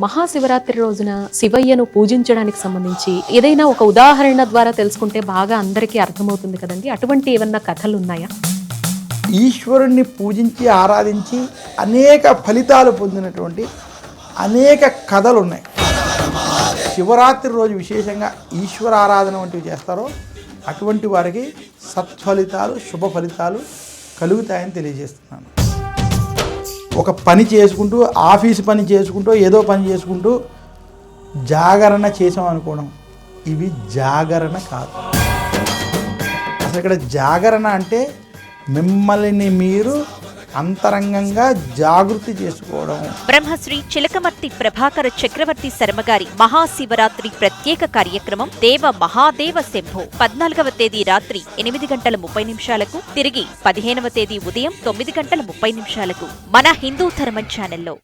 మహాశివరాత్రి రోజున శివయ్యను పూజించడానికి సంబంధించి ఏదైనా ఒక ఉదాహరణ ద్వారా తెలుసుకుంటే బాగా అందరికీ అర్థమవుతుంది కదండి. అటువంటి ఏమన్నా కథలు ఉన్నాయా? ఈశ్వరుణ్ణి పూజించి ఆరాధించి అనేక ఫలితాలు పొందినటువంటి అనేక కథలు ఉన్నాయి. శివరాత్రి రోజు విశేషంగా ఈశ్వర ఆరాధన వంటివి చేస్తారో అటువంటి వారికి సత్ఫలితాలు శుభ ఫలితాలు కలుగుతాయని తెలియజేస్తున్నాను. ఒక పని చేసుకుంటూ ఆఫీసు పని చేసుకుంటూ ఏదో పని చేసుకుంటూ జాగరణ చేసాం అనుకోవడం, ఇవి జాగరణ కాదు. అసలు ఇక్కడ జాగరణ అంటే మిమ్మల్ని మీరు అంతరంగంగా జాగృతి చేసుకోవడం. బ్రహ్మశ్రీ చిలకమర్తి ప్రభాకర చక్రవర్తి శర్మగారి మహాశివరాత్రి ప్రత్యేక కార్యక్రమం దేవ మహాదేవ శంభో 14వ తేదీ రాత్రి 8:30 తిరిగి 15వ తేదీ ఉదయం 9:30 మన హిందూ ధర్మం ఛానల్లో.